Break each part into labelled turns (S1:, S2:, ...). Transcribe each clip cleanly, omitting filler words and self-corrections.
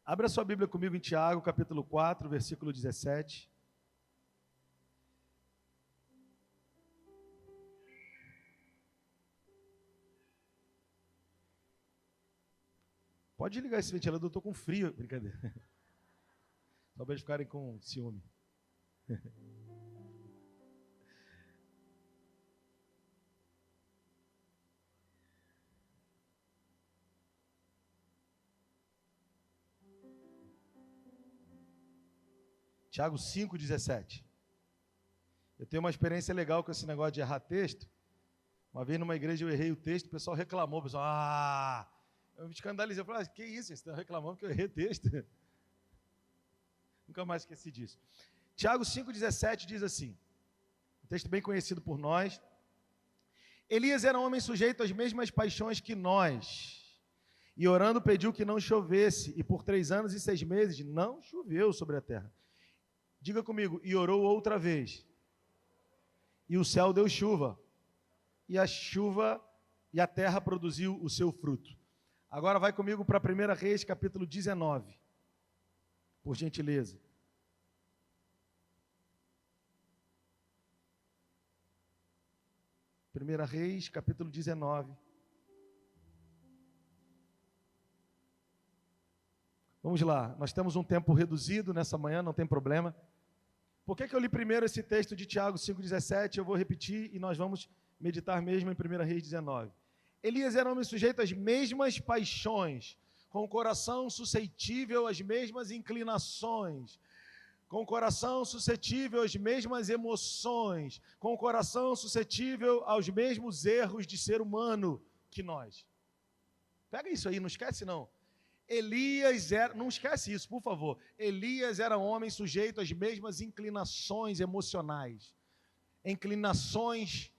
S1: Abra sua Bíblia comigo em Tiago, capítulo 4, versículo 17. Pode ligar esse ventilador, eu estou com frio. Brincadeira. Só para eles ficarem com ciúme. Tiago 5,17. Eu tenho uma experiência legal com esse negócio de errar texto. Uma vez numa igreja eu errei o texto, o pessoal reclamou. O pessoal, eu me escandalizei. Eu falei, que isso? Vocês estão reclamando que eu errei o texto? Nunca mais esqueci disso. Tiago 5,17 diz assim, um texto bem conhecido por nós. Elias era um homem sujeito às mesmas paixões que nós, e orando pediu que não chovesse, e por 3 anos e 6 meses não choveu sobre a terra. Diga comigo, e orou outra vez, e o céu deu chuva, e a terra produziu o seu fruto. Agora vai comigo para 1 Reis, capítulo 19, por gentileza. 1 Reis, capítulo 19. Vamos lá, nós temos um tempo reduzido nessa manhã, não tem problema. Por que eu li primeiro esse texto de Tiago 5,17? Eu vou repetir e nós vamos meditar mesmo em 1 Reis 19. Elias era um homem sujeito às mesmas paixões, com o coração suscetível às mesmas inclinações, com o coração suscetível às mesmas emoções, com o coração suscetível aos mesmos erros de ser humano que nós. Pega isso aí, não esquece não. Elias era, não esquece isso, por favor. Elias era um homem sujeito às mesmas inclinações emocionais, inclinações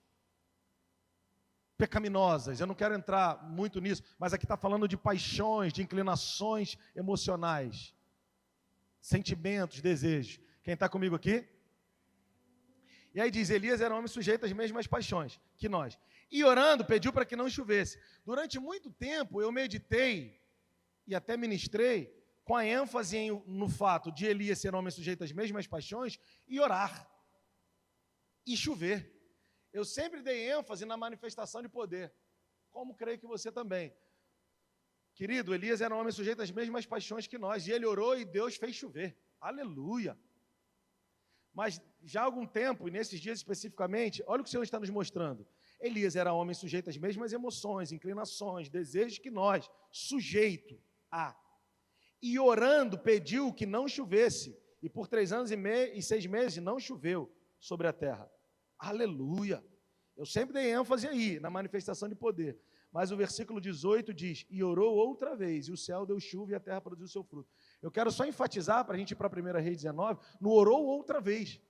S1: pecaminosas. Eu não quero entrar muito nisso, mas aqui está falando de paixões, de inclinações emocionais, sentimentos, desejos. Quem está comigo aqui? E aí diz, Elias era um homem sujeito às mesmas paixões que nós. E orando, pediu para que não chovesse. Durante muito tempo eu meditei e até ministrei com a ênfase no fato de Elias ser um homem sujeito às mesmas paixões e orar e chover. Eu sempre dei ênfase na manifestação de poder, como creio que você também. Querido, Elias era um homem sujeito às mesmas paixões que nós, e ele orou e Deus fez chover. Aleluia! Mas já há algum tempo, e nesses dias especificamente, olha o que o Senhor está nos mostrando. Elias era um homem sujeito às mesmas emoções, inclinações, desejos que nós, sujeito a. E orando, pediu que não chovesse, e por 3 anos e 6 meses não choveu sobre a terra. Aleluia! Eu sempre dei ênfase aí, na manifestação de poder. Mas o versículo 18 diz, e orou outra vez, e o céu deu chuva e a terra produziu seu fruto. Eu quero só enfatizar, para a gente ir para 1 Reis 19, no orou outra vez.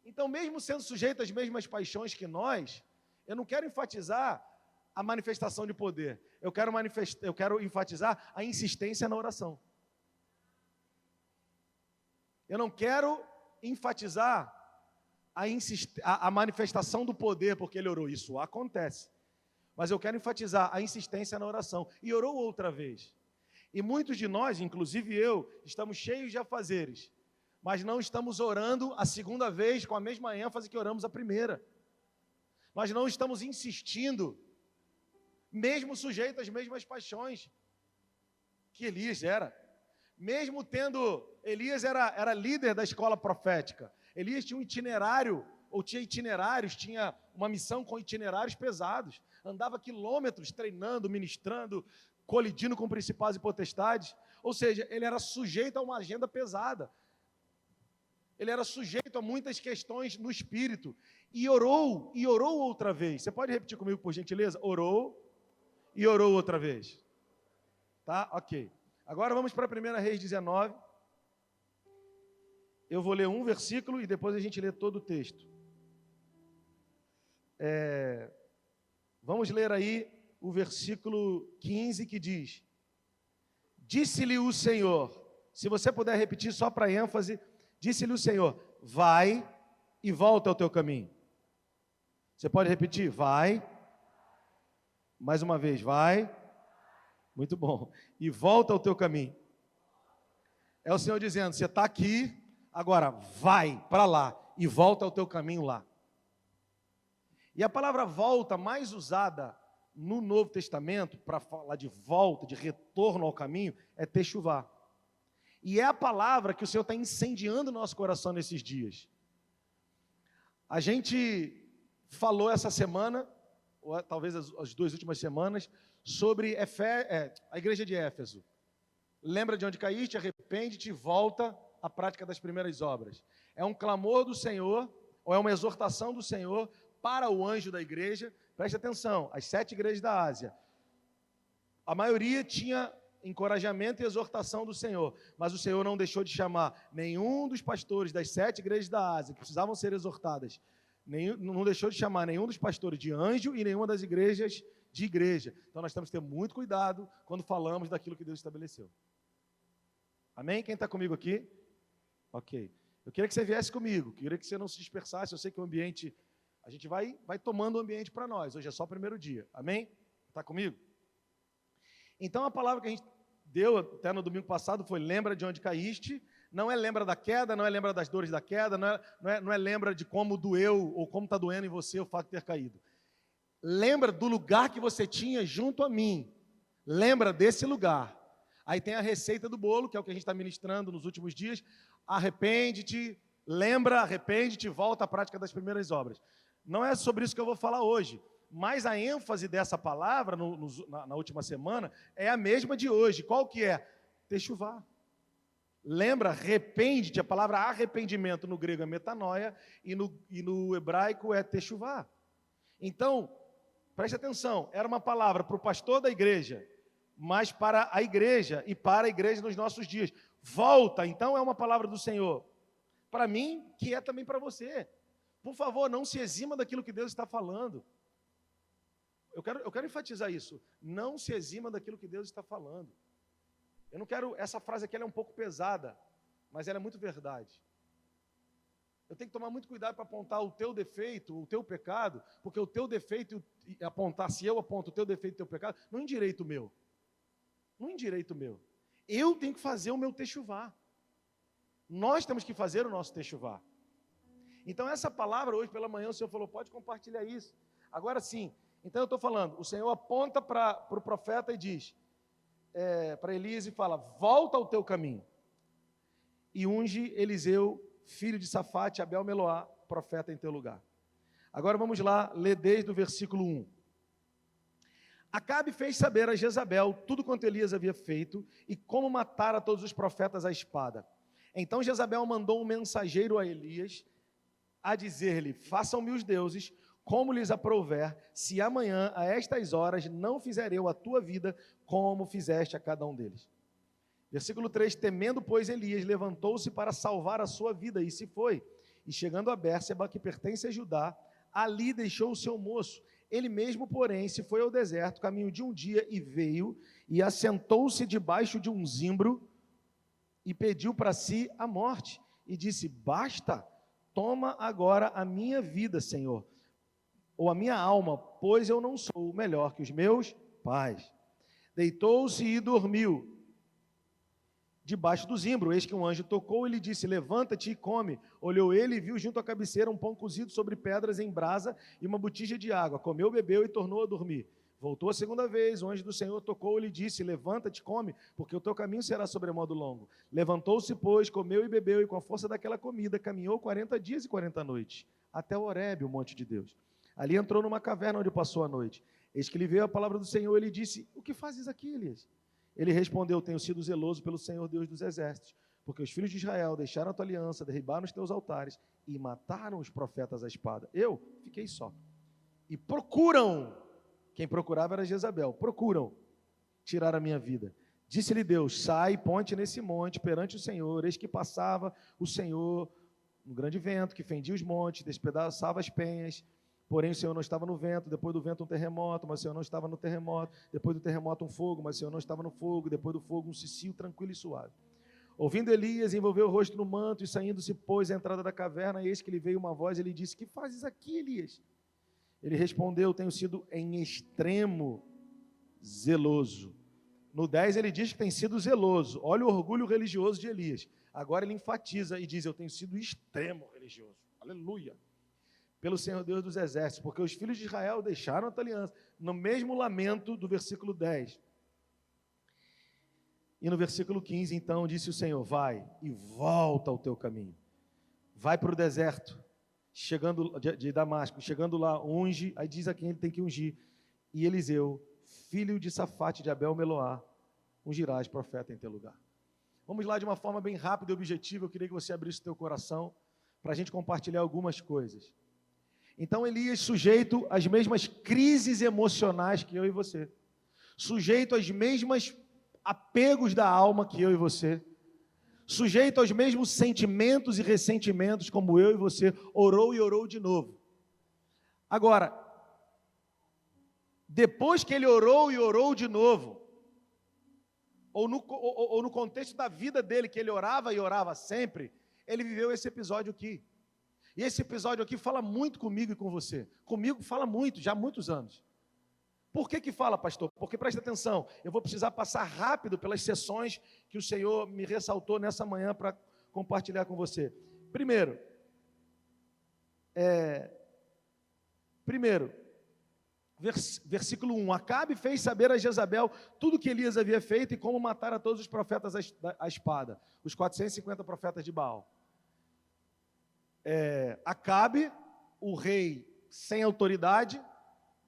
S1: Então, mesmo sendo sujeito às mesmas paixões que nós, eu não quero enfatizar a manifestação de poder. Eu quero enfatizar a insistência na oração. Eu não quero enfatizar a manifestação do poder, porque ele orou. Isso acontece. Mas eu quero enfatizar a insistência na oração. E orou outra vez. E muitos de nós, inclusive eu, estamos cheios de afazeres, mas não estamos orando a segunda vez com a mesma ênfase que oramos a primeira. Nós não estamos insistindo, mesmo sujeito às mesmas paixões que Elias era. Mesmo tendo, Elias era líder da escola profética. Elias tinha um itinerário, ou tinha itinerários, tinha uma missão com itinerários pesados. Andava quilômetros treinando, ministrando, colidindo com principados e potestades. Ou seja, ele era sujeito a uma agenda pesada. Ele era sujeito a muitas questões no espírito. E orou outra vez. Você pode repetir comigo, por gentileza? Orou e orou outra vez. Tá? Ok. Agora vamos para 1 Reis 19. Eu vou ler um versículo e depois a gente lê todo o texto. Vamos ler aí o versículo 15 que diz: disse-lhe o Senhor, se você puder repetir só para ênfase, disse-lhe o Senhor, vai e volta ao teu caminho. Você pode repetir? Vai. Mais uma vez, vai. Muito bom. E volta ao teu caminho. É o Senhor dizendo, você está aqui, agora vai para lá e volta ao teu caminho lá. E a palavra volta mais usada no Novo Testamento, para falar de volta, de retorno ao caminho, é techuvá. E é a palavra que o Senhor está incendiando o nosso coração nesses dias. A gente falou essa semana, ou talvez as 2 últimas semanas, sobre a igreja de Éfeso. Lembra de onde caíste, arrepende-te e volta à prática das primeiras obras. É um clamor do Senhor, ou é uma exortação do Senhor para o anjo da igreja. Preste atenção, as 7 igrejas da Ásia, a maioria tinha encorajamento e exortação do Senhor, mas o Senhor não deixou de chamar nenhum dos pastores das 7 igrejas da Ásia, que precisavam ser exortadas, não deixou de chamar nenhum dos pastores de anjo e nenhuma das igrejas de igreja. Então nós temos que ter muito cuidado quando falamos daquilo que Deus estabeleceu. Amém? Quem está comigo aqui? Ok. Eu queria que você viesse comigo, queria que você não se dispersasse. Eu sei que o ambiente, a gente vai tomando o ambiente para nós. Hoje é só o primeiro dia. Amém? Está comigo? Então a palavra que a gente deu até no domingo passado foi lembra de onde caíste. Não é lembra da queda, não é lembra das dores da queda, não é lembra de como doeu ou como está doendo em você o fato de ter caído. Lembra do lugar que você tinha junto a mim. Lembra desse lugar. Aí tem a receita do bolo, que é o que a gente está ministrando nos últimos dias. Arrepende-te, lembra, arrepende-te, volta à prática das primeiras obras. Não é sobre isso que eu vou falar hoje, mas a ênfase dessa palavra na última semana é a mesma de hoje. Qual que é? Techuvá. Lembra, arrepende-te, a palavra arrependimento no grego é metanoia e no hebraico é techuvá. Então, preste atenção, era uma palavra para o pastor da igreja, mas para a igreja e para a igreja nos nossos dias. Volta, então é uma palavra do Senhor. Para mim, que é também para você. Por favor, não se exima daquilo que Deus está falando. Eu quero enfatizar isso. Não se exima daquilo que Deus está falando. Eu não quero, essa frase aqui ela é um pouco pesada, mas ela é muito verdade. Eu tenho que tomar muito cuidado para apontar o teu defeito, o teu pecado, porque o teu defeito, apontar, se eu aponto o teu defeito e o teu pecado, não endireita o meu. Não endireita o meu. Eu tenho que fazer o meu techuvá. Nós temos que fazer o nosso techuvá. Então essa palavra hoje pela manhã o Senhor falou, pode compartilhar isso. Agora sim, então eu estou falando, o Senhor aponta para o profeta e diz, para Elias e fala, volta ao teu caminho. E unge Eliseu, filho de Safate, Abel Meloá, profeta em teu lugar. Agora vamos lá, ler desde o versículo 1. Acabe fez saber a Jezabel tudo quanto Elias havia feito e como matara todos os profetas à espada. Então Jezabel mandou um mensageiro a Elias a dizer-lhe, façam-me os deuses como lhes aprouver, se amanhã a estas horas não fizer eu a tua vida como fizeste a cada um deles. Versículo 3, temendo, pois, Elias levantou-se para salvar a sua vida, e se foi. E chegando a Bérseba, que pertence a Judá, ali deixou o seu moço. Ele mesmo, porém, se foi ao deserto, caminho de um dia, e veio, e assentou-se debaixo de um zimbro, e pediu para si a morte. E disse, basta, toma agora a minha vida, Senhor, ou a minha alma, pois eu não sou melhor que os meus pais. Deitou-se e dormiu debaixo do zimbro. Eis que um anjo tocou e lhe disse, levanta-te e come. Olhou ele e viu junto à cabeceira um pão cozido sobre pedras em brasa e uma botija de água. Comeu, bebeu e tornou a dormir. Voltou a segunda vez, o anjo do Senhor tocou e lhe disse, levanta-te, come, porque o teu caminho será sobremodo longo. Levantou-se, pois, comeu e bebeu, e com a força daquela comida caminhou 40 dias e 40 noites, até o Horebe, o monte de Deus. Ali entrou numa caverna onde passou a noite. Eis que lhe veio a palavra do Senhor, ele disse, o que fazes aqui, Elias? Ele respondeu, tenho sido zeloso pelo Senhor Deus dos exércitos, porque os filhos de Israel deixaram a tua aliança, derribaram os teus altares e mataram os profetas à espada. Eu fiquei só. E procuram, quem procurava era Jezabel, procuram tirar a minha vida. Disse-lhe Deus, sai, ponte nesse monte perante o Senhor. Eis que passava o Senhor no grande vento, que fendia os montes, despedaçava as penhas. Porém o Senhor não estava no vento, depois do vento um terremoto, mas o Senhor não estava no terremoto, depois do terremoto um fogo, mas o Senhor não estava no fogo, depois do fogo um cicio tranquilo e suave. Ouvindo Elias, envolveu o rosto no manto e saindo-se, pôs à entrada da caverna, e eis que lhe veio uma voz e ele disse, que fazes aqui, Elias? Ele respondeu, tenho sido em extremo zeloso. No 10 ele diz que tem sido zeloso. Olha o orgulho religioso de Elias. Agora ele enfatiza e diz, eu tenho sido extremo religioso. Aleluia. Pelo Senhor Deus dos Exércitos, porque os filhos de Israel deixaram a tua aliança. No mesmo lamento do versículo 10. E no versículo 15, então, disse o Senhor, vai e volta ao teu caminho. Vai para o deserto, chegando de Damasco, chegando lá, unge, aí diz a quem ele tem que ungir. E Eliseu, filho de Safate de Abel Meloá, ungirás profeta em teu lugar. Vamos lá de uma forma bem rápida e objetiva, eu queria que você abrisse o teu coração para a gente compartilhar algumas coisas. Então Elias sujeito às mesmas crises emocionais que eu e você, sujeito às mesmas apegos da alma que eu e você, sujeito aos mesmos sentimentos e ressentimentos como eu e você, orou e orou de novo. Agora, depois que ele orou e orou de novo, ou no contexto da vida dele, que ele orava e orava sempre, ele viveu esse episódio aqui. E esse episódio aqui fala muito comigo e com você. Comigo fala muito, já há muitos anos. Por que fala, pastor? Porque, presta atenção, eu vou precisar passar rápido pelas sessões que o Senhor me ressaltou nessa manhã para compartilhar com você. Primeiro, versículo 1, Acabe fez saber a Jezabel tudo o que Elias havia feito e como matar a todos os profetas à espada, os 450 profetas de Baal. Acabe, o rei sem autoridade,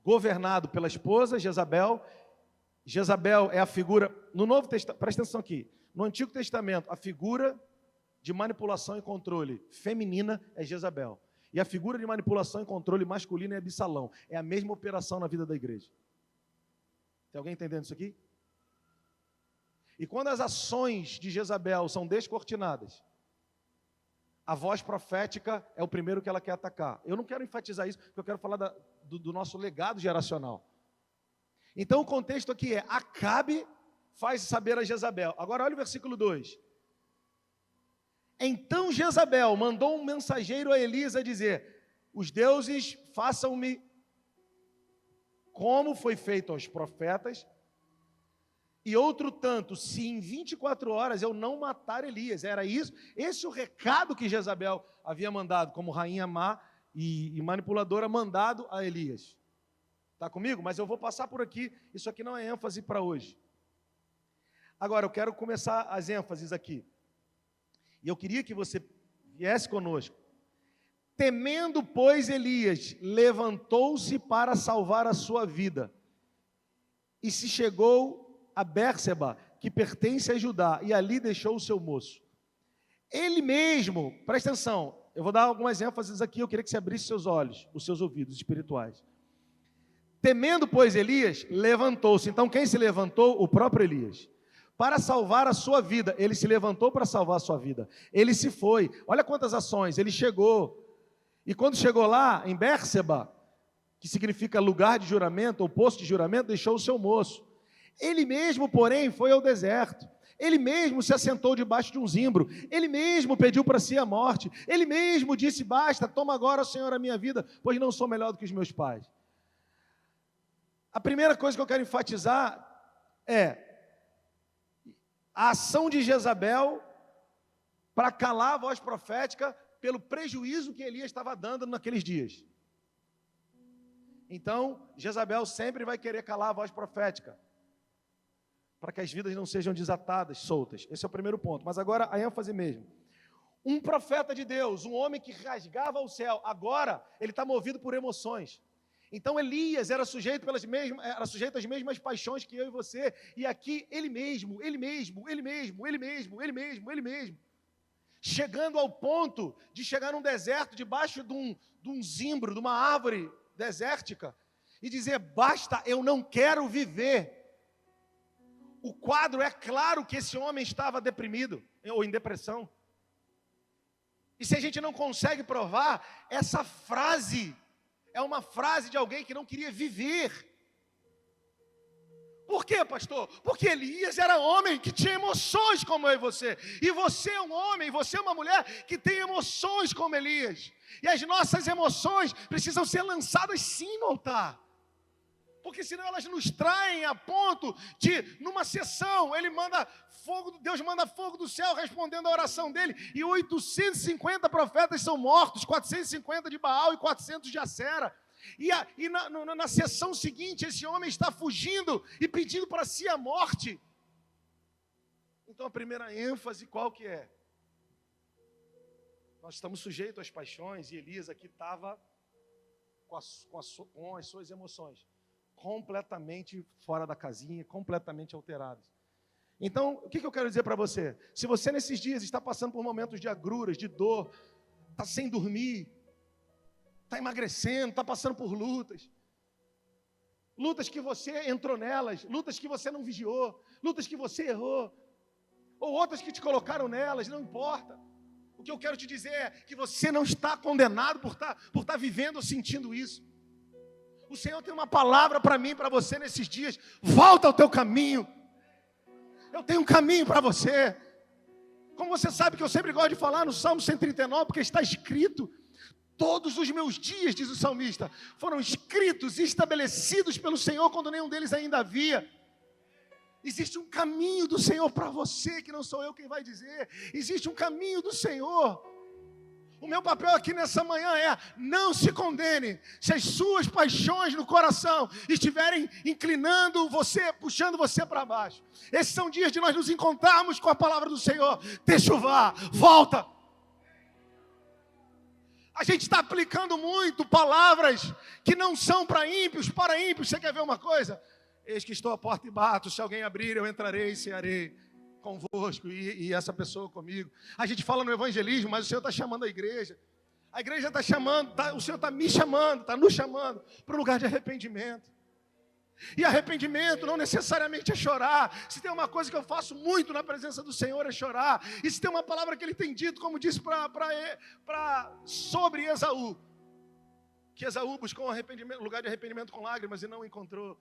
S1: governado pela esposa, Jezabel. Jezabel é a figura, no Novo Testamento, presta atenção aqui, no Antigo Testamento, a figura de manipulação e controle feminina é Jezabel. E a figura de manipulação e controle masculino é Absalão. É a mesma operação na vida da igreja. Tem alguém entendendo isso aqui? E quando as ações de Jezabel são descortinadas, a voz profética é o primeiro que ela quer atacar. Eu não quero enfatizar isso, porque eu quero falar do nosso legado geracional. Então o contexto aqui é, Acabe faz saber a Jezabel. Agora olha o versículo 2. Então Jezabel mandou um mensageiro a Elias a dizer, os deuses façam-me como foi feito aos profetas, e outro tanto, se em 24 horas eu não matar Elias. Era isso? Esse é o recado que Jezabel havia mandado, como rainha má e manipuladora, mandado a Elias. Está comigo? Mas eu vou passar por aqui, isso aqui não é ênfase para hoje. Agora, eu quero começar as ênfases aqui. E eu queria que você viesse conosco. Temendo, pois, Elias, levantou-se para salvar a sua vida. E se chegou a Bérseba, que pertence a Judá, e ali deixou o seu moço. Ele mesmo, presta atenção, eu vou dar algumas ênfases aqui, eu queria que você abrisse seus olhos, os seus ouvidos espirituais. Temendo, pois, Elias, levantou-se. Então, quem se levantou? O próprio Elias. Para salvar a sua vida. Ele se levantou para salvar a sua vida. Ele se foi. Olha quantas ações. Ele chegou. E quando chegou lá, em Bérseba, que significa lugar de juramento, ou posto de juramento, deixou o seu moço. Ele mesmo, porém, foi ao deserto. Ele mesmo se assentou debaixo de um zimbro. Ele mesmo pediu para si a morte. Ele mesmo disse, basta, toma agora, Senhor, a minha vida, pois não sou melhor do que os meus pais. A primeira coisa que eu quero enfatizar é a ação de Jezabel para calar a voz profética pelo prejuízo que Elias estava dando naqueles dias. Então, Jezabel sempre vai querer calar a voz profética, para que as vidas não sejam desatadas, soltas. Esse é o primeiro ponto. Mas agora a ênfase mesmo. Um profeta de Deus, um homem que rasgava o céu, agora ele está movido por emoções. Então Elias era sujeito às mesmas paixões que eu e você, e aqui ele mesmo, chegando ao ponto de chegar num deserto, debaixo de um zimbro, de uma árvore desértica, e dizer, basta, eu não quero viver. O quadro é claro que esse homem estava deprimido, ou em depressão. E se a gente não consegue provar, essa frase é uma frase de alguém que não queria viver. Por quê, pastor? Porque Elias era homem que tinha emoções como eu e você. E você é um homem, você é uma mulher que tem emoções como Elias. E as nossas emoções precisam ser lançadas sim no altar. Porque senão elas nos traem a ponto de, numa sessão, Deus manda fogo do céu respondendo a oração dele, e 850 profetas são mortos, 450 de Baal e 400 de Acera. E na sessão seguinte, esse homem está fugindo e pedindo para si a morte. Então a primeira ênfase qual que é? Nós estamos sujeitos às paixões, e Elias aqui estava com as suas emoções completamente fora da casinha, completamente alteradas. Então, o que eu quero dizer para você? Se você nesses dias está passando por momentos de agruras, de dor, está sem dormir, está emagrecendo, está passando por lutas que você entrou nelas, lutas que você não vigiou, lutas que você errou, ou outras que te colocaram nelas, não importa. O que eu quero te dizer é que você não está condenado por estar vivendo ou sentindo isso. O Senhor tem uma palavra para mim, para você nesses dias. Volta ao teu caminho. Eu tenho um caminho para você. Como você sabe que eu sempre gosto de falar no Salmo 139, porque está escrito: todos os meus dias, diz o salmista, foram escritos e estabelecidos pelo Senhor quando nenhum deles ainda havia. Existe um caminho do Senhor para você, que não sou eu quem vai dizer. Existe um caminho do Senhor. O meu papel aqui nessa manhã é: não se condene. Se as suas paixões no coração estiverem inclinando você, puxando você para baixo, esses são dias de nós nos encontrarmos com a palavra do Senhor. Techuvá, volta. A gente está aplicando muito palavras que não são para ímpios, para ímpios. Você quer ver uma coisa? Eis que estou à porta e bato, se alguém abrir, eu entrarei e cearei convosco e essa pessoa comigo. A gente fala no evangelismo, mas o Senhor está chamando a igreja está chamando, o Senhor está me chamando, está nos chamando para um lugar de arrependimento. E arrependimento não necessariamente é chorar. Se tem uma coisa que eu faço muito na presença do Senhor é chorar. E se tem uma palavra que Ele tem dito, como disse sobre Esaú, que Esaú buscou um lugar de arrependimento com lágrimas e não encontrou.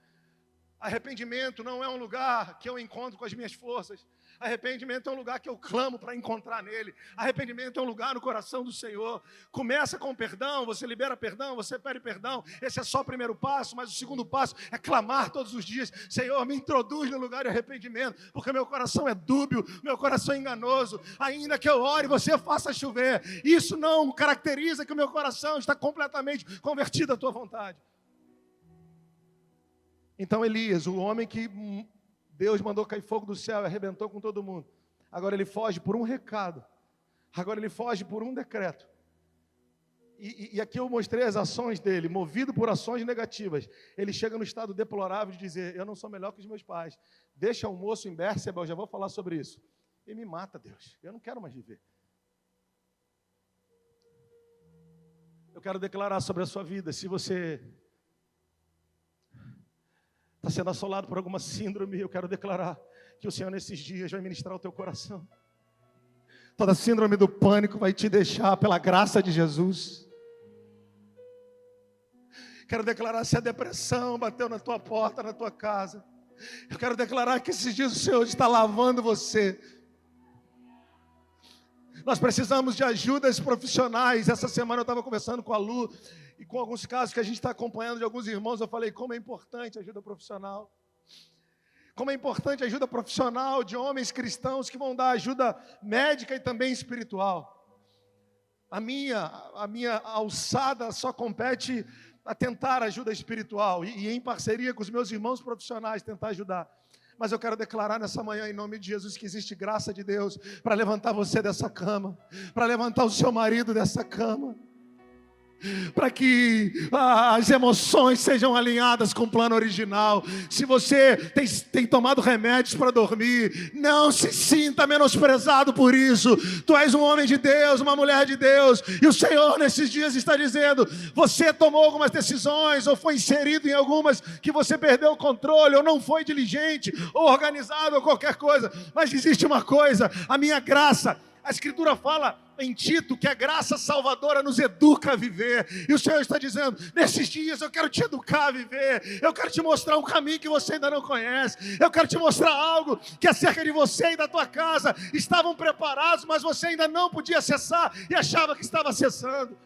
S1: Arrependimento não é um lugar que eu encontro com as minhas forças. Arrependimento é um lugar que eu clamo para encontrar nele. Arrependimento é um lugar no coração do Senhor. Começa com perdão, você libera perdão, você pede perdão. Esse é só o primeiro passo, mas o segundo passo é clamar todos os dias: Senhor, me introduz no lugar de arrependimento, porque meu coração é dúbio, meu coração é enganoso. Ainda que eu ore, você faça chover. Isso não caracteriza que o meu coração está completamente convertido à tua vontade. Então Elias, o homem que Deus mandou cair fogo do céu e arrebentou com todo mundo, agora ele foge por um recado, agora ele foge por um decreto. E aqui eu mostrei as ações dele, movido por ações negativas. Ele chega no estado deplorável de dizer: eu não sou melhor que os meus pais, deixa o moço em Bérseba, eu já vou falar sobre isso, e me mata, Deus, eu não quero mais viver. Eu quero declarar sobre a sua vida, se você está sendo assolado por alguma síndrome, eu quero declarar que o Senhor nesses dias vai ministrar o teu coração. Toda síndrome do pânico vai te deixar pela graça de Jesus. Quero declarar, se a depressão bateu na tua porta, na tua casa, eu quero declarar que esses dias o Senhor está lavando você. Nós precisamos de ajudas profissionais. Essa semana eu estava conversando com a Lu, e com alguns casos que a gente está acompanhando de alguns irmãos, eu falei como é importante a ajuda profissional. Como é importante a ajuda profissional de homens cristãos que vão dar ajuda médica e também espiritual. A minha alçada só compete a tentar ajuda espiritual e em parceria com os meus irmãos profissionais tentar ajudar. Mas eu quero declarar nessa manhã, em nome de Jesus, que existe graça de Deus para levantar você dessa cama, para levantar o seu marido dessa cama, para que as emoções sejam alinhadas com o plano original. Se você tem tomado remédios para dormir, não se sinta menosprezado por isso. Tu és um homem de Deus, uma mulher de Deus, e o Senhor nesses dias está dizendo: você tomou algumas decisões, ou foi inserido em algumas que você perdeu o controle, ou não foi diligente, ou organizado, ou qualquer coisa, mas existe uma coisa: a minha graça. A Escritura fala em Tito que a graça salvadora nos educa a viver. E o Senhor está dizendo: nesses dias eu quero te educar a viver. Eu quero te mostrar um caminho que você ainda não conhece. Eu quero te mostrar algo que acerca de você e da tua casa estavam preparados, mas você ainda não podia acessar e achava que estava acessando.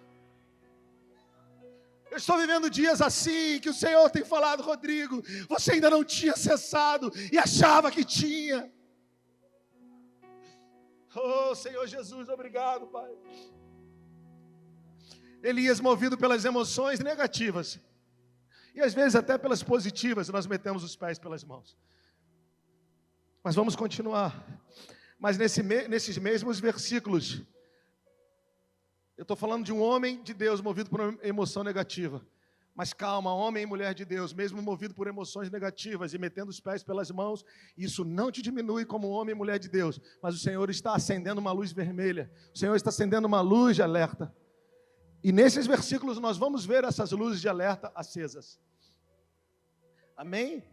S1: Eu estou vivendo dias assim, que o Senhor tem falado, Rodrigo, você ainda não tinha cessado e achava que tinha. Oh, Senhor Jesus, obrigado, Pai. Elias, movido pelas emoções negativas, e às vezes até pelas positivas, nós metemos os pés pelas mãos. Mas vamos continuar. Mas nesses mesmos versículos, eu estou falando de um homem de Deus movido por uma emoção negativa. Mas calma, homem e mulher de Deus, mesmo movido por emoções negativas e metendo os pés pelas mãos, isso não te diminui como homem e mulher de Deus. Mas o Senhor está acendendo uma luz vermelha. O Senhor está acendendo uma luz de alerta. E nesses versículos nós vamos ver essas luzes de alerta acesas. Amém?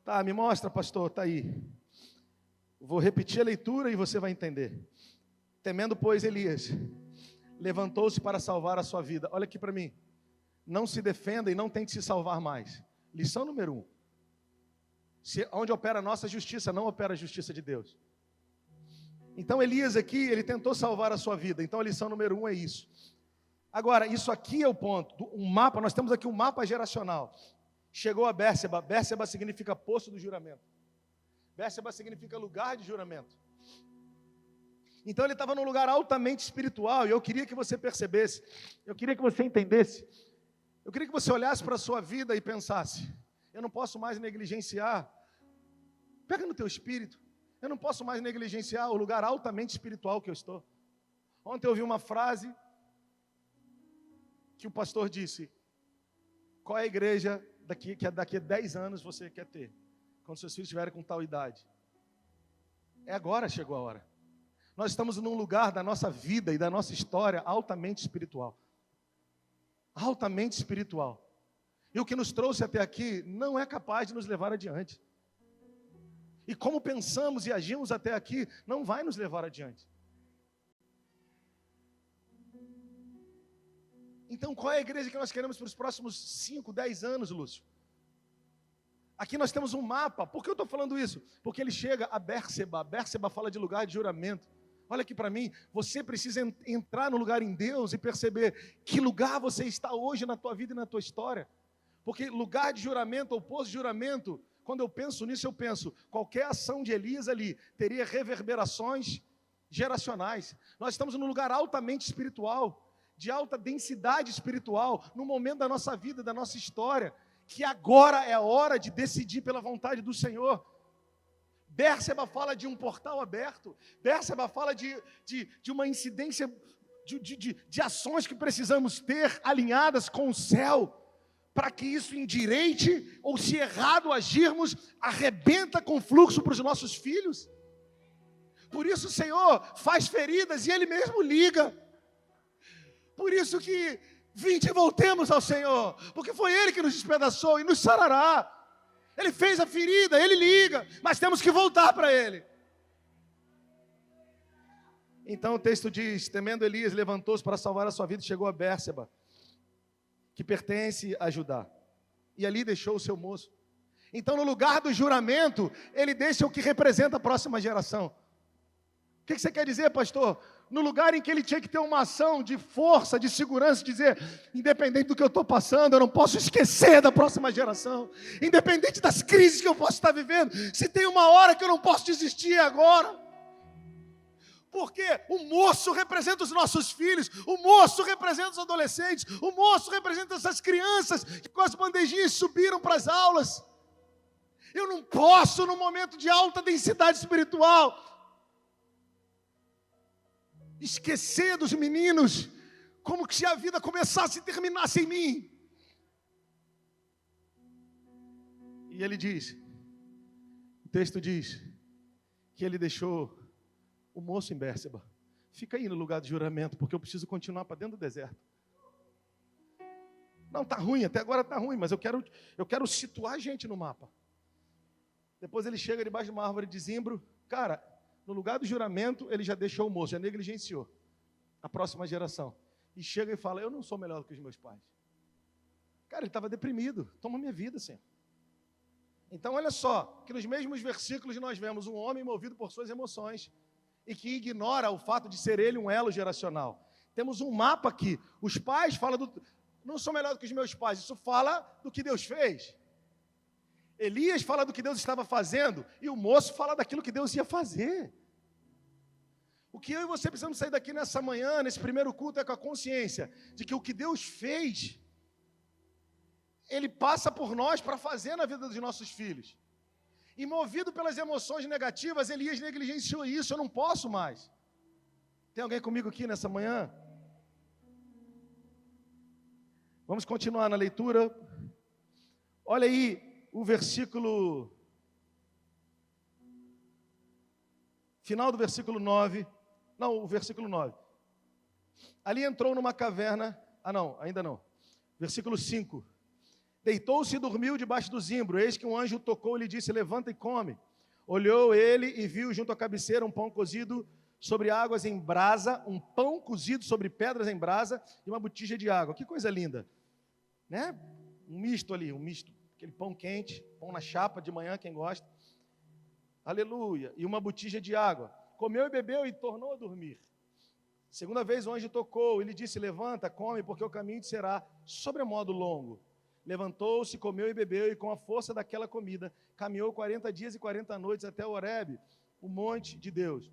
S1: Tá, me mostra, pastor, tá aí. Vou repetir a leitura e você vai entender. Temendo, pois, Elias levantou-se para salvar a sua vida. Olha aqui para mim. Não se defenda e não tente se salvar mais. Lição número 1. Onde opera a nossa justiça, não opera a justiça de Deus. Então Elias aqui, ele tentou salvar a sua vida. Então a lição número 1 é isso. Agora, isso aqui é o ponto. Um mapa, nós temos aqui um mapa geracional. Chegou a Bérseba. Bérseba significa poço do juramento. Bérseba significa lugar de juramento. Então ele estava num lugar altamente espiritual. E eu queria que você percebesse. Eu queria que você entendesse. Eu queria que você olhasse para a sua vida e pensasse: eu não posso mais negligenciar. Pega no teu espírito. Eu não posso mais negligenciar o lugar altamente espiritual que eu estou. Ontem eu ouvi uma frase que o pastor disse: qual é a igreja que daqui a 10 anos você quer ter? Quando seus filhos estiverem com tal idade. É agora, chegou a hora. Nós estamos num lugar da nossa vida e da nossa história altamente espiritual. Altamente espiritual. E o que nos trouxe até aqui não é capaz de nos levar adiante. E como pensamos e agimos até aqui, não vai nos levar adiante. Então, qual é a igreja que nós queremos para os próximos 5, 10 anos, Lúcio? Aqui nós temos um mapa. Por que eu estou falando isso? Porque ele chega a Bérseba. Bérseba fala de lugar de juramento. Olha aqui para mim, você precisa entrar no lugar em Deus e perceber que lugar você está hoje na tua vida e na tua história. Porque lugar de juramento ou posto de juramento, quando eu penso nisso, eu penso, qualquer ação de Elias ali teria reverberações geracionais. Nós estamos num lugar altamente espiritual, de alta densidade espiritual, no momento da nossa vida, da nossa história, que agora é a hora de decidir pela vontade do Senhor. Bérseba fala de um portal aberto. Bérseba fala de uma incidência, de ações que precisamos ter alinhadas com o céu, para que isso endireite, ou se errado agirmos, arrebenta com fluxo para os nossos filhos. Por isso o Senhor faz feridas e Ele mesmo liga. Por isso que vinde e voltemos ao Senhor, porque foi Ele que nos despedaçou e nos sarará. Ele fez a ferida, Ele liga, mas temos que voltar para Ele. Então o texto diz: temendo Elias, levantou-se para salvar a sua vida e chegou a Bérseba, que pertence a Judá, e ali deixou o seu moço. Então no lugar do juramento, ele deixa o que representa a próxima geração. O que você quer dizer, pastor? No lugar em que ele tinha que ter uma ação de força, de segurança, dizer, independente do que eu estou passando, eu não posso esquecer da próxima geração, independente das crises que eu posso estar vivendo, se tem uma hora que eu não posso desistir, é agora. Porque o moço representa os nossos filhos, o moço representa os adolescentes, o moço representa essas crianças que com as bandejinhas subiram para as aulas. Eu não posso, num momento de alta densidade espiritual, esquecer dos meninos, como se a vida começasse e terminasse em mim. E ele diz, o texto diz, que ele deixou o moço em Bérseba. Fica aí no lugar de juramento, porque eu preciso continuar para dentro do deserto. Não, está ruim, até agora está ruim, mas eu quero situar a gente no mapa. Depois ele chega debaixo de uma árvore de zimbro. Cara, no lugar do juramento, ele já deixou o moço, já negligenciou a próxima geração. E chega e fala, eu não sou melhor do que os meus pais. Cara, ele estava deprimido. Toma minha vida, Senhor. Então, olha só, que nos mesmos versículos nós vemos um homem movido por suas emoções e que ignora o fato de ser ele um elo geracional. Temos um mapa aqui. Os pais falam não sou melhor do que os meus pais. Isso fala do que Deus fez. Elias fala do que Deus estava fazendo e o moço fala daquilo que Deus ia fazer. O que eu e você precisamos sair daqui nessa manhã, nesse primeiro culto, é com a consciência de que o que Deus fez, Ele passa por nós para fazer na vida dos nossos filhos. E movido pelas emoções negativas, Elias negligenciou isso, eu não posso mais. Tem alguém comigo aqui nessa manhã? Vamos continuar na leitura. Olha aí o versículo, final do versículo 9. Não, o versículo 9. Ali entrou numa caverna, ainda não. Versículo 5. Deitou-se e dormiu debaixo do zimbro. Eis que um anjo tocou e lhe disse: levanta e come. Olhou ele e viu junto à cabeceira um pão cozido sobre águas em brasa, um pão cozido sobre pedras em brasa e uma botija de água. Que coisa linda, né? Um misto ali, aquele pão quente, pão na chapa de manhã, quem gosta. Aleluia. E uma botija de água. Comeu e bebeu e tornou a dormir. Segunda vez o anjo tocou e lhe disse: levanta, come, porque o caminho te será sobremodo longo. Levantou-se, comeu e bebeu, e com a força daquela comida, caminhou 40 dias e 40 noites até Horebe, o monte de Deus.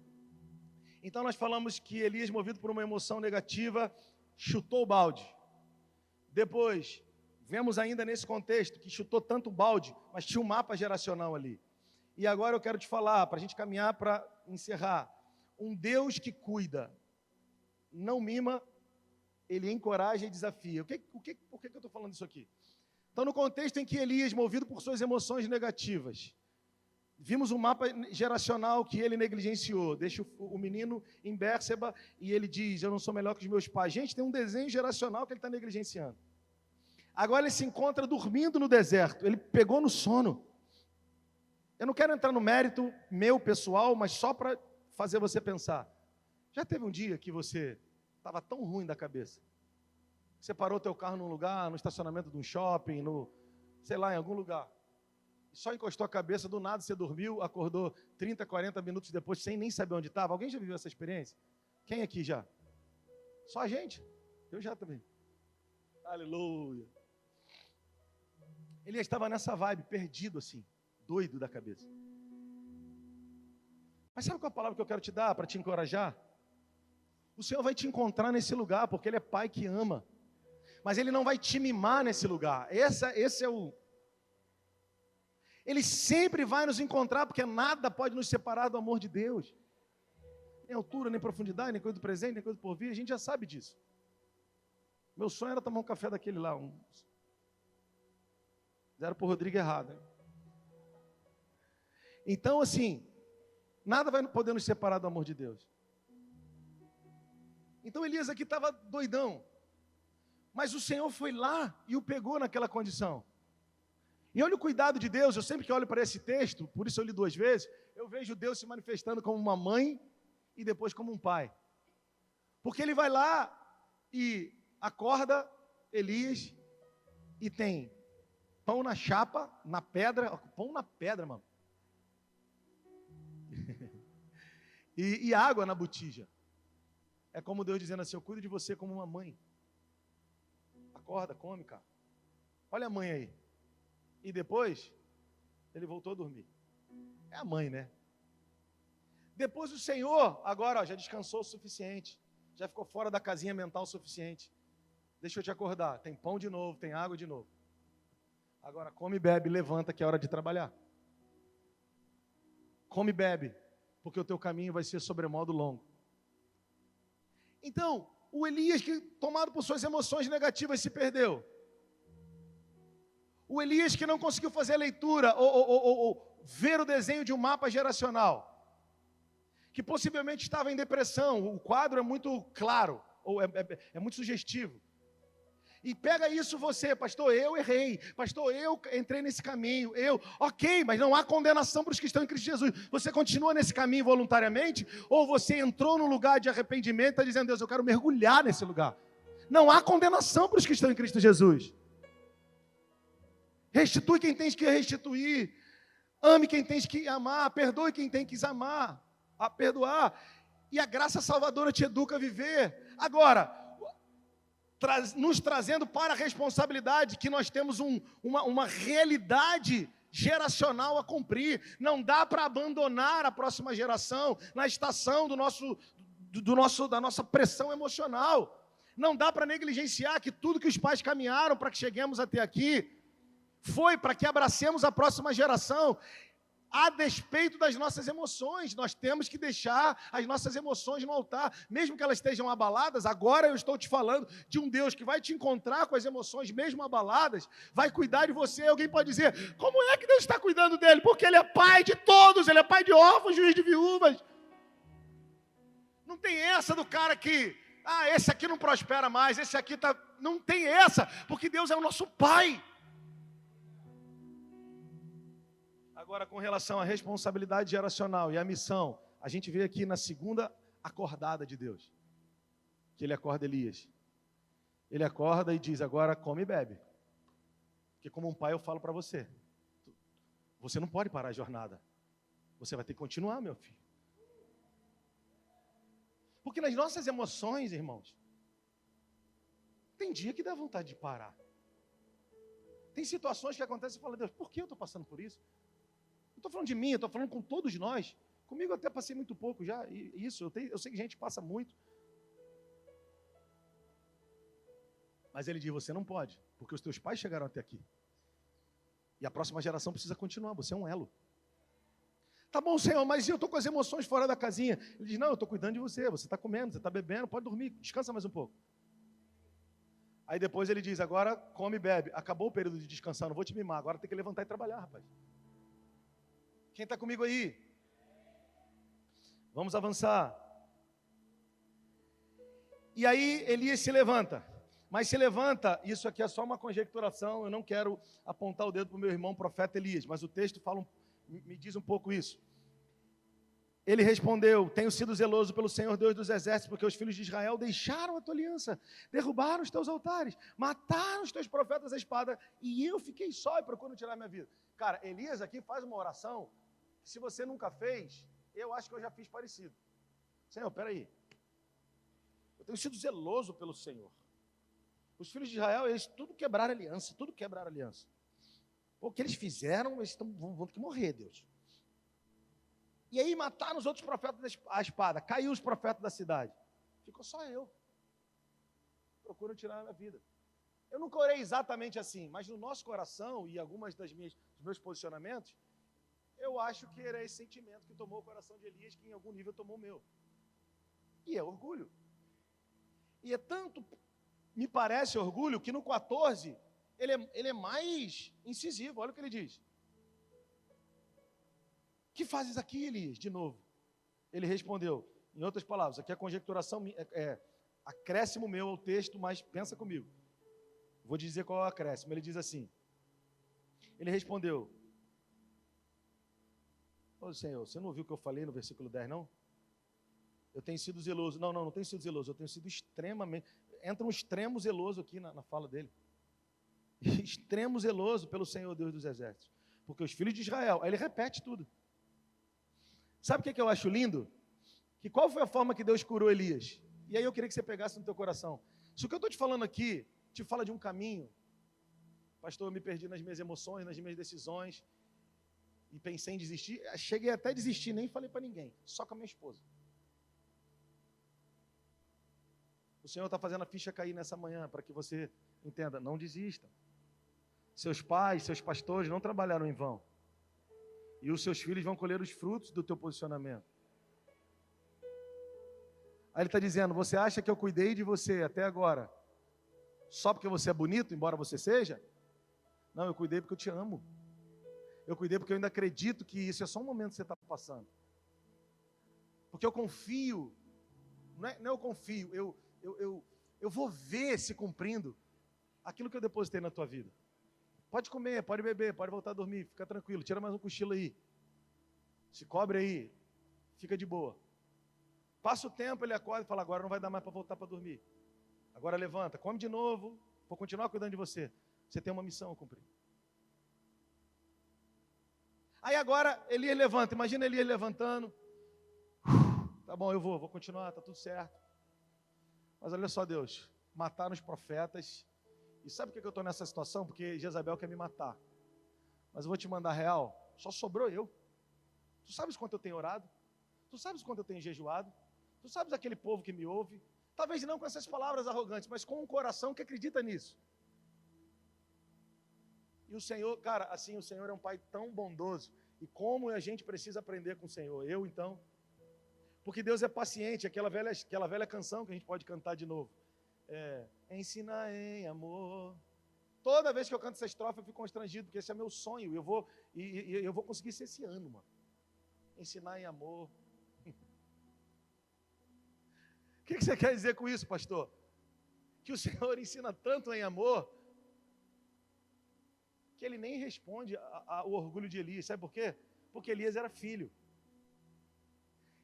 S1: Então nós falamos que Elias, movido por uma emoção negativa, chutou o balde. Depois, vemos ainda nesse contexto que chutou tanto o balde, mas tinha um mapa geracional ali. E agora eu quero te falar, para a gente caminhar para encerrar, um Deus que cuida, não mima, Ele encoraja e desafia. Por que eu estou falando isso aqui? Então, no contexto em que Elias, movido por suas emoções negativas, vimos um mapa geracional que ele negligenciou. Deixa o menino em Bérseba e ele diz: eu não sou melhor que os meus pais. Gente, tem um desenho geracional que ele está negligenciando. Agora ele se encontra dormindo no deserto. Ele pegou no sono. Eu não quero entrar no mérito meu, pessoal, mas só para fazer você pensar. Já teve um dia que você estava tão ruim da cabeça? Você parou teu carro num lugar, no estacionamento de um shopping, em algum lugar. Só encostou a cabeça, do nada você dormiu, acordou 30, 40 minutos depois, sem nem saber onde estava. Alguém já viveu essa experiência? Quem aqui já? Só a gente? Eu já também. Aleluia. Ele estava nessa vibe, perdido assim, doido da cabeça. Mas sabe qual é a palavra que eu quero te dar para te encorajar? O Senhor vai te encontrar nesse lugar, porque Ele é Pai que ama. Mas Ele não vai te mimar nesse lugar. Esse é o... Ele sempre vai nos encontrar, porque nada pode nos separar do amor de Deus. Nem altura, nem profundidade, nem coisa do presente, nem coisa do porvir, a gente já sabe disso. Meu sonho era tomar um café daquele lá. Deram para o Rodrigo errado, hein? Então, assim, nada vai poder nos separar do amor de Deus. Então Elias aqui estava doidão. Mas o Senhor foi lá e o pegou naquela condição. E olha o cuidado de Deus. Eu sempre que olho para esse texto, por isso eu li 2 vezes, eu vejo Deus se manifestando como uma mãe e depois como um pai. Porque Ele vai lá e acorda Elias e tem pão na chapa, na pedra, pão na pedra, mano. e água na botija. É como Deus dizendo assim: eu cuido de você como uma mãe. Acorda, come, cara. Olha a mãe aí. E depois, ele voltou a dormir. É a mãe, né? Depois o Senhor, agora já descansou o suficiente. Já ficou fora da casinha mental o suficiente. Deixa eu te acordar. Tem pão de novo, tem água de novo. Agora come e bebe, levanta que é hora de trabalhar. Come e bebe, porque o teu caminho vai ser sobremodo longo. Então, o Elias, que tomado por suas emoções negativas, se perdeu. O Elias que não conseguiu fazer a leitura ou ver o desenho de um mapa geracional, que possivelmente estava em depressão. O quadro é muito claro, ou é muito sugestivo. E pega isso você: pastor, eu errei, pastor, eu entrei nesse caminho, ok, mas não há condenação para os que estão em Cristo Jesus. Você continua nesse caminho voluntariamente, ou você entrou num lugar de arrependimento e está dizendo: Deus, eu quero mergulhar nesse lugar. Não há condenação para os que estão em Cristo Jesus. Restitui quem tens que restituir, ame quem tens que amar, perdoe quem tem que amar, a perdoar, e a graça salvadora te educa a viver. Agora, nos trazendo para a responsabilidade, que nós temos uma realidade geracional a cumprir. Não dá para abandonar a próxima geração na estação da nossa pressão emocional. Não dá para negligenciar que tudo que os pais caminharam para que cheguemos até aqui foi para que abracemos a próxima geração. A despeito das nossas emoções, nós temos que deixar as nossas emoções no altar, mesmo que elas estejam abaladas. Agora eu estou te falando de um Deus que vai te encontrar com as emoções mesmo abaladas, vai cuidar de você. Alguém pode dizer, como é que Deus está cuidando dele? Porque Ele é pai de todos, Ele é pai de órfãos, juiz de viúvas. Não tem essa do cara que, esse aqui não prospera mais, esse aqui está... Não tem essa, porque Deus é o nosso pai. Agora, com relação à responsabilidade geracional e à missão, a gente vê aqui na segunda acordada de Deus, que Ele acorda Elias. Ele acorda e diz, agora come e bebe. Porque como um pai eu falo para você, você não pode parar a jornada. Você vai ter que continuar, meu filho. Porque nas nossas emoções, irmãos, tem dia que dá vontade de parar. Tem situações que acontecem e fala, Deus, por que eu estou passando por isso? Não estou falando de mim, eu estou falando com todos nós. Comigo eu até passei muito pouco já, isso, eu sei que gente passa muito. Mas ele diz, você não pode, porque os teus pais chegaram até aqui. E a próxima geração precisa continuar, você é um elo. Tá bom, Senhor, mas eu estou com as emoções fora da casinha. Ele diz, não, eu estou cuidando de você, você está comendo, você está bebendo, pode dormir, descansa mais um pouco. Aí depois ele diz, agora come e bebe. Acabou o período de descansar, não vou te mimar, agora tem que levantar e trabalhar, rapaz. Quem está comigo aí? Vamos avançar. E aí Elias se levanta. Mas se levanta, isso aqui é só uma conjecturação, eu não quero apontar o dedo para o meu irmão profeta Elias, mas o texto me diz um pouco isso. Ele respondeu, tenho sido zeloso pelo Senhor Deus dos exércitos, porque os filhos de Israel deixaram a tua aliança, derrubaram os teus altares, mataram os teus profetas à espada, e eu fiquei só e procuro tirar minha vida. Cara, Elias aqui faz uma oração, que se você nunca fez, eu acho que eu já fiz parecido. Senhor, peraí, eu tenho sido zeloso pelo Senhor. Os filhos de Israel, eles tudo quebraram aliança, O que eles fizeram, eles vão ter que morrer, Deus. E aí mataram os outros profetas à espada, caiu os profetas da cidade. Ficou só eu. Procuro tirar a minha vida. Eu nunca orei exatamente assim, mas no nosso coração e algumas dos meus posicionamentos, eu acho que era esse sentimento que tomou o coração de Elias, que em algum nível tomou o meu. E é orgulho. E é tanto, me parece orgulho, que no 14, ele é mais incisivo. Olha o que ele diz. Que fazes aqui, Elias? De novo. Ele respondeu, em outras palavras, aqui a conjecturação é acréscimo meu ao texto, mas pensa comigo. Vou dizer qual é o acréscimo. Ele diz assim, ele respondeu, ô Senhor, você não ouviu o que eu falei no versículo 10, não? Eu tenho sido zeloso. Não tenho sido zeloso, eu tenho sido extremamente... Entra um extremo zeloso aqui na fala dele. Extremo zeloso pelo Senhor Deus dos exércitos. Porque os filhos de Israel, aí ele repete tudo. Sabe o que eu acho lindo? Que qual foi a forma que Deus curou Elias? E aí eu queria que você pegasse no teu coração. Se o que eu estou te falando aqui, te fala de um caminho. Pastor, eu me perdi nas minhas emoções, nas minhas decisões. E pensei em desistir. Cheguei até a desistir, nem falei para ninguém. Só com a minha esposa. O Senhor está fazendo a ficha cair nessa manhã, para que você entenda, não desista. Seus pais, seus pastores não trabalharam em vão. E os seus filhos vão colher os frutos do teu posicionamento. Aí ele está dizendo, você acha que eu cuidei de você até agora só porque você é bonito, embora você seja? Não, eu cuidei porque eu te amo. Eu cuidei porque eu ainda acredito que isso é só um momento que você está passando. Porque eu confio, não é eu confio, eu vou ver se cumprindo aquilo que eu depositei na tua vida. Pode comer, pode beber, pode voltar a dormir, fica tranquilo, tira mais um cochilo aí. Se cobre aí, fica de boa. Passa o tempo, ele acorda e fala, agora não vai dar mais para voltar para dormir. Agora levanta, come de novo, vou continuar cuidando de você. Você tem uma missão a cumprir. Aí agora Elias levanta, imagina Elias levantando. Tá bom, eu vou continuar, tá tudo certo. Mas olha só Deus, mataram os profetas. E sabe por que eu estou nessa situação? Porque Jezabel quer me matar. Mas eu vou te mandar real, só sobrou eu. Tu sabes quanto eu tenho orado? Tu sabes quanto eu tenho jejuado? Tu sabes aquele povo que me ouve? Talvez não com essas palavras arrogantes, mas com um coração que acredita nisso. E o Senhor, cara, assim, o Senhor é um Pai tão bondoso. E como a gente precisa aprender com o Senhor? Eu, então. Porque Deus é paciente, aquela velha canção que a gente pode cantar de novo. Ensina em amor. Toda vez que eu canto essa estrofe eu fico constrangido, porque esse é meu sonho. Eu vou conseguir ser esse ano, mano. Ensinar em amor. O que você quer dizer com isso, pastor? Que o Senhor ensina tanto em amor, que ele nem responde ao orgulho de Elias. Sabe por quê? Porque Elias era filho.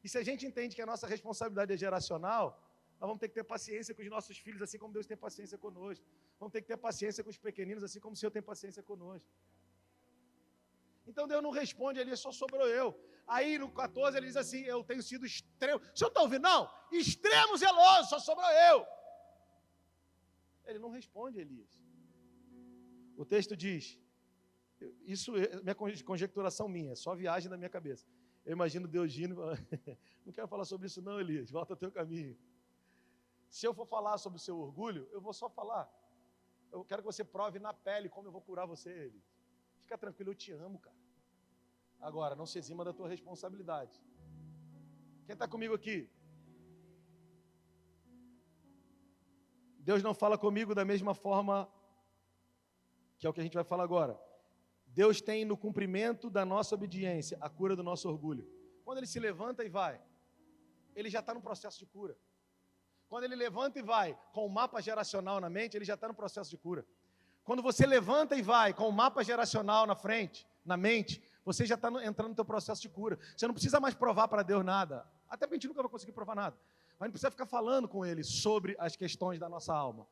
S1: E se a gente entende que a nossa responsabilidade é geracional, nós vamos ter que ter paciência com os nossos filhos, assim como Deus tem paciência conosco. Vamos ter que ter paciência com os pequeninos, assim como o Senhor tem paciência conosco. Então Deus não responde ali, só sobrou eu. Aí no 14 ele diz assim, eu tenho sido extremo. O senhor está ouvindo? Não, extremo zeloso, só sobrou eu. Ele não responde, Elias. O texto diz, isso é minha conjecturação minha, só viagem da minha cabeça. Eu imagino Deus indo e falando, não quero falar sobre isso não, Elias, volta ao teu caminho. Se eu for falar sobre o seu orgulho, eu vou só falar. Eu quero que você prove na pele como eu vou curar você, Elias. Fica tranquilo, eu te amo, cara. Agora, não se exima da tua responsabilidade. Quem está comigo aqui? Deus não fala comigo da mesma forma que é o que a gente vai falar agora. Deus tem no cumprimento da nossa obediência a cura do nosso orgulho. Quando ele se levanta e vai, ele já está no processo de cura. Quando ele levanta e vai com o mapa geracional na mente, ele já está no processo de cura. Quando você levanta e vai com o mapa geracional na frente, na mente, você já está entrando no teu processo de cura. Você não precisa mais provar para Deus nada. Até porque a gente nunca vai conseguir provar nada. Mas não precisa ficar falando com Ele sobre as questões da nossa alma.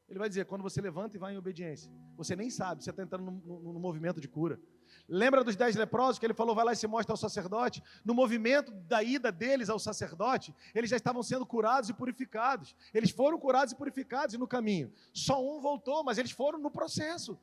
S1: Ele vai dizer, quando você levanta e vai em obediência, você nem sabe, você está entrando no movimento de cura. Lembra dos 10 leprosos que ele falou, vai lá e se mostra ao sacerdote? No movimento da ida deles ao sacerdote, eles já estavam sendo curados e purificados. Eles foram curados e purificados no caminho. Só um voltou, mas eles foram no processo.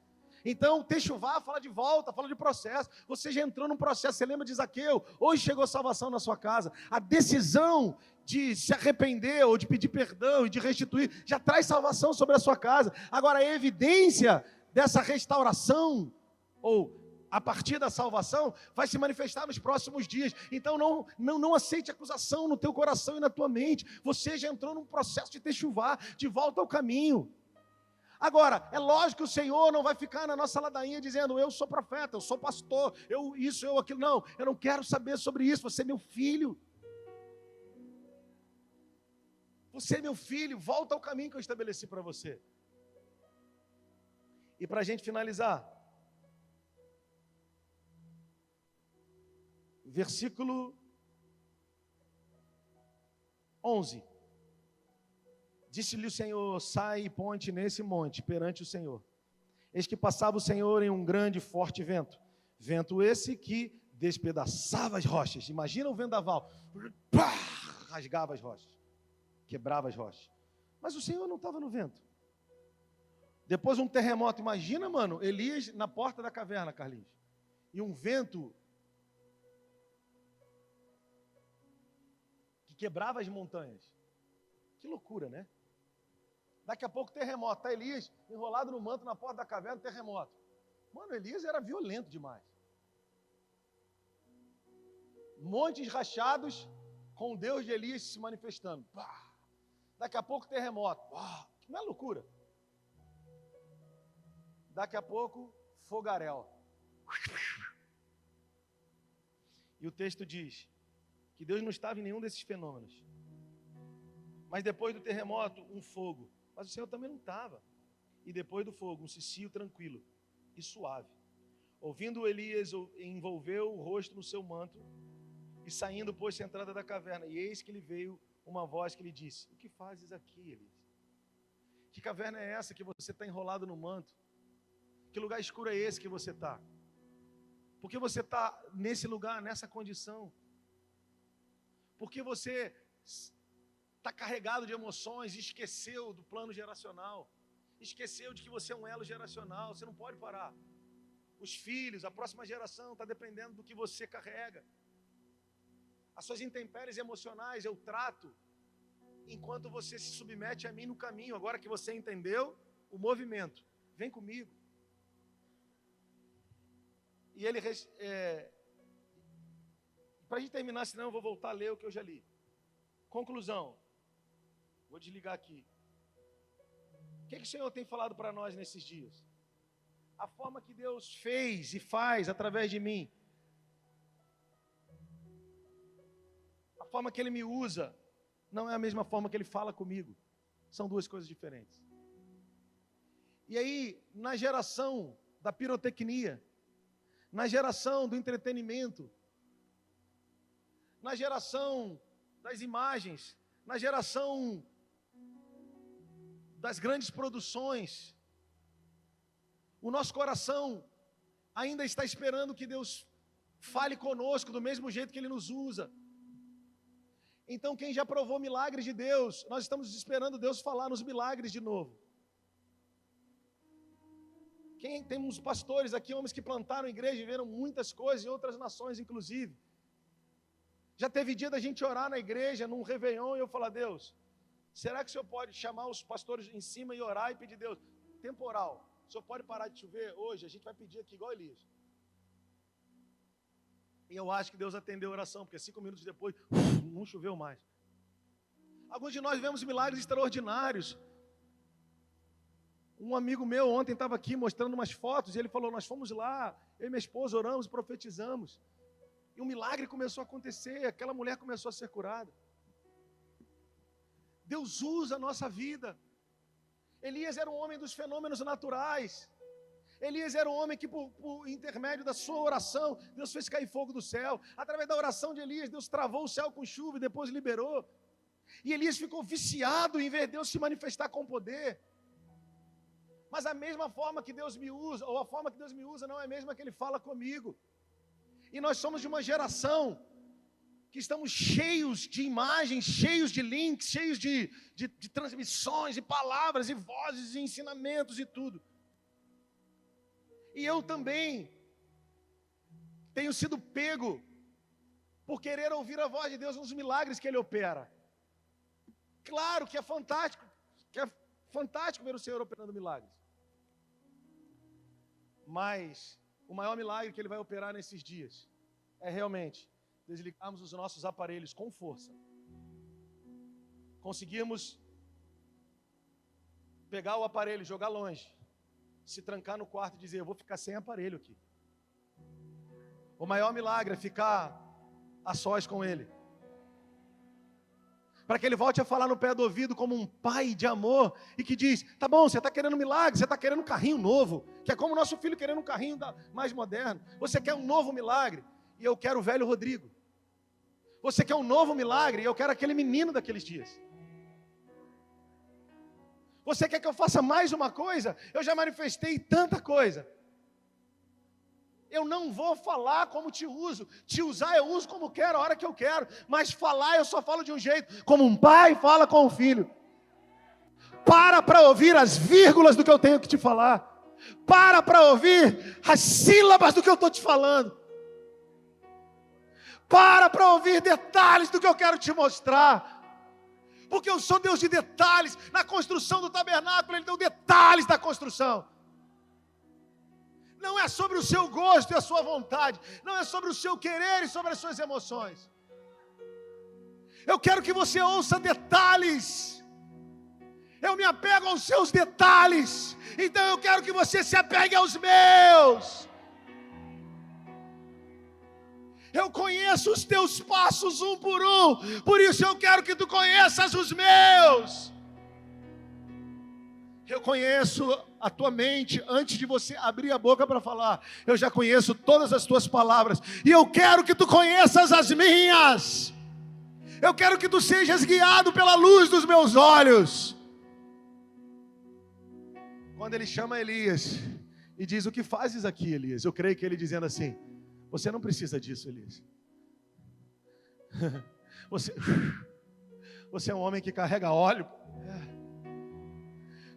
S1: Então, Techuvá fala de volta, fala de processo. Você já entrou num processo, você lembra de Zaqueu? Hoje chegou a salvação na sua casa. A decisão de se arrepender ou de pedir perdão e de restituir, já traz salvação sobre a sua casa. Agora, a evidência dessa restauração, ou a partir da salvação, vai se manifestar nos próximos dias. Então, não aceite acusação no teu coração e na tua mente. Você já entrou num processo de Techuvá, de volta ao caminho. Agora, é lógico que o Senhor não vai ficar na nossa ladainha dizendo, eu sou profeta, eu sou pastor, eu isso, eu aquilo. Não, eu não quero saber sobre isso, você é meu filho. Você é meu filho, volta ao caminho que eu estabeleci para você. E para a gente finalizar, versículo 11. Disse-lhe o Senhor, sai e ponte nesse monte, perante o Senhor. Eis que passava o Senhor em um grande e forte vento. Vento esse que despedaçava as rochas. Imagina o vendaval. Pá, rasgava as rochas. Quebrava as rochas. Mas o Senhor não estava no vento. Depois um terremoto. Imagina, mano, Elias na porta da caverna, Carlinhos. E um vento que quebrava as montanhas. Que loucura, né? Daqui a pouco terremoto, está Elias enrolado no manto na porta da caverna, terremoto. Mano, Elias era violento demais. Montes rachados com o Deus de Elias se manifestando. Pá. Daqui a pouco terremoto. Pá. Não é loucura? Daqui a pouco fogaréu. E o texto diz que Deus não estava em nenhum desses fenômenos. Mas depois do terremoto, um fogo. Mas o Senhor também não estava. E depois do fogo, um cicio tranquilo e suave. Ouvindo Elias, envolveu o rosto no seu manto e saindo, pôs-se à entrada da caverna. E eis que lhe veio uma voz que lhe disse, o que fazes aqui, Elias? Que caverna é essa que você está enrolado no manto? Que lugar escuro é esse que você está? Por que você está nesse lugar, nessa condição? Porque você está carregado de emoções e esqueceu do plano geracional. Esqueceu de que você é um elo geracional, você não pode parar. Os filhos, a próxima geração está dependendo do que você carrega. As suas intempéries emocionais eu trato enquanto você se submete a mim no caminho. Agora que você entendeu o movimento, vem comigo. E ele, para a gente terminar, senão eu vou voltar a ler o que eu já li. Conclusão. Vou desligar aqui. O que o Senhor tem falado para nós nesses dias? A forma que Deus fez e faz através de mim, a forma que Ele me usa, não é a mesma forma que Ele fala comigo. São duas coisas diferentes. E aí, na geração da pirotecnia, na geração do entretenimento, na geração das imagens, na geração das grandes produções, o nosso coração ainda está esperando que Deus fale conosco do mesmo jeito que Ele nos usa. Então, quem já provou milagres de Deus, nós estamos esperando Deus falar nos milagres de novo. Temos pastores aqui, homens que plantaram igreja e viram muitas coisas em outras nações, inclusive. Já teve dia da gente orar na igreja, num Réveillon, e eu falar: Deus, será que o Senhor pode chamar os pastores em cima e orar e pedir: Deus, temporal, o Senhor pode parar de chover hoje? A gente vai pedir aqui igual Elias. E eu acho que Deus atendeu a oração, porque 5 minutos depois, não choveu mais. Alguns de nós vemos milagres extraordinários. Um amigo meu ontem estava aqui mostrando umas fotos, e ele falou: nós fomos lá, eu e minha esposa oramos, profetizamos. E um milagre começou a acontecer, aquela mulher começou a ser curada. Deus usa a nossa vida. Elias era um homem dos fenômenos naturais. Elias era um homem que por intermédio da sua oração, Deus fez cair fogo do céu. Através da oração de Elias, Deus travou o céu com chuva e depois liberou. E Elias ficou viciado em ver Deus se manifestar com poder. Mas a mesma forma que Deus me usa, ou a forma que Deus me usa, não é a mesma que Ele fala comigo. E nós somos de uma geração que estamos cheios de imagens, cheios de links, cheios de transmissões, e palavras, e vozes, e ensinamentos e tudo. E eu também tenho sido pego por querer ouvir a voz de Deus nos milagres que Ele opera. Claro que é fantástico ver o Senhor operando milagres. Mas o maior milagre que Ele vai operar nesses dias é realmente desligarmos os nossos aparelhos com força. Conseguirmos pegar o aparelho, jogar longe, se trancar no quarto e dizer: eu vou ficar sem aparelho aqui. O maior milagre é ficar a sós com Ele. Para que Ele volte a falar no pé do ouvido como um pai de amor e que diz: tá bom, você está querendo milagre, você está querendo um carrinho novo, que é como o nosso filho querendo um carrinho mais moderno. Você quer um novo milagre e eu quero o velho Rodrigo. Você quer um novo milagre e eu quero aquele menino daqueles dias. Você quer que eu faça mais uma coisa? Eu já manifestei tanta coisa. Eu não vou falar como te uso. Te usar eu uso como quero, a hora que eu quero. Mas falar eu só falo de um jeito, como um pai fala com o filho. Para ouvir as vírgulas do que eu tenho que te falar. Para ouvir as sílabas do que eu estou te falando. Para ouvir detalhes do que eu quero te mostrar. Porque eu sou Deus de detalhes. Na construção do tabernáculo, Ele deu detalhes da construção. Não é sobre o seu gosto e a sua vontade. Não é sobre o seu querer e sobre as suas emoções. Eu quero que você ouça detalhes. Eu me apego aos seus detalhes. Então eu quero que você se apegue aos meus. Eu conheço os teus passos um por um. Por isso eu quero que tu conheças os meus. Eu conheço a tua mente antes de você abrir a boca para falar. Eu já conheço todas as tuas palavras. E eu quero que tu conheças as minhas. Eu quero que tu sejas guiado pela luz dos meus olhos. Quando Ele chama Elias e diz: o que fazes aqui, Elias? Eu creio que Ele dizendo assim: você não precisa disso, Elias. Você é um homem que carrega óleo.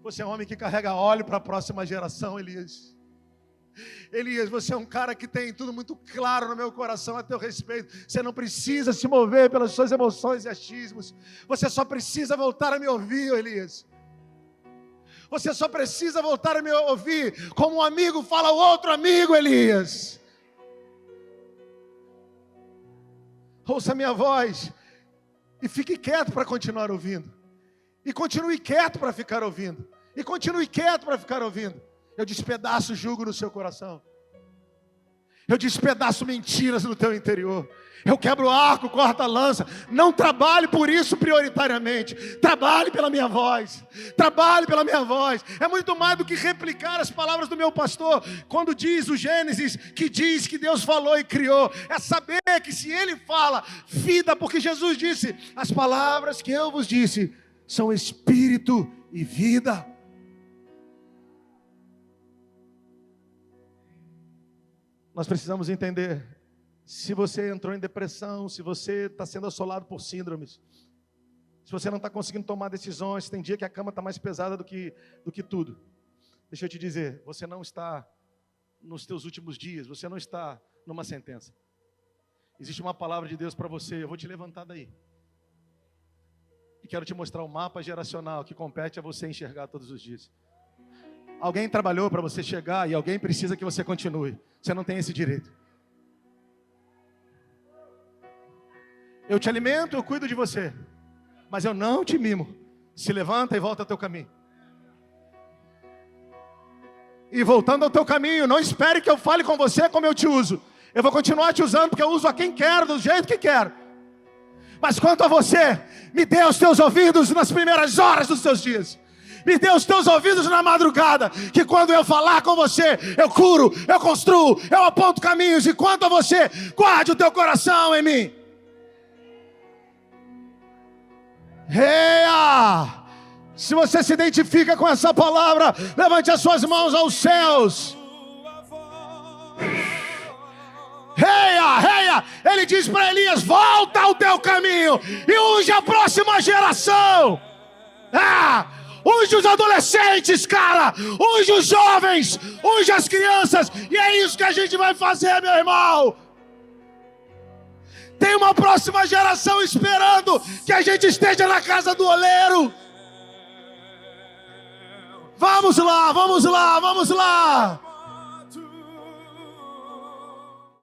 S1: Você é um homem que carrega óleo para a próxima geração, Elias. Elias, você é um cara que tem tudo muito claro no meu coração a teu respeito. Você não precisa se mover pelas suas emoções e achismos. Você só precisa voltar a me ouvir, Elias. Você só precisa voltar a me ouvir como um amigo fala ao outro amigo, Elias. Ouça a minha voz e fique quieto para continuar ouvindo. E continue quieto para ficar ouvindo. E continue quieto para ficar ouvindo. Eu despedaço o jugo no seu coração. Eu despedaço mentiras no teu interior. Eu quebro o arco, corto a lança. Não trabalhe por isso prioritariamente. Trabalhe pela minha voz. Trabalhe pela minha voz. É muito mais do que replicar as palavras do meu pastor. Quando diz o Gênesis, que diz que Deus falou e criou. É saber que se Ele fala, vida, porque Jesus disse, as palavras que eu vos disse são espírito e vida. Nós precisamos entender, se você entrou em depressão, se você está sendo assolado por síndromes, se você não está conseguindo tomar decisões, tem dia que a cama está mais pesada do que tudo. Deixa eu te dizer, você não está nos teus últimos dias, você não está numa sentença. Existe uma palavra de Deus para você, eu vou te levantar daí. E quero te mostrar o mapa geracional que compete a você enxergar todos os dias. Alguém trabalhou para você chegar e alguém precisa que você continue. Você não tem esse direito. Eu te alimento, eu cuido de você. Mas eu não te mimo. Se levanta e volta ao teu caminho. E voltando ao teu caminho, não espere que eu fale com você como eu te uso. Eu vou continuar te usando porque eu uso a quem quero, do jeito que quero. Mas quanto a você, me dê os teus ouvidos nas primeiras horas dos teus dias. Me dê os teus ouvidos na madrugada, que quando eu falar com você, eu curo, eu construo, eu aponto caminhos. E quanto a você, guarde o teu coração em mim. Reia! Se você se identifica com essa palavra, levante as suas mãos aos céus. Reia, reia! Ele diz para Elias, volta ao teu caminho e unge a próxima geração. Unge os adolescentes, cara. Unge os jovens. Unge as crianças. E é isso que a gente vai fazer, meu irmão. Tem uma próxima geração esperando que a gente esteja na casa do oleiro. Vamos lá, vamos lá, vamos lá.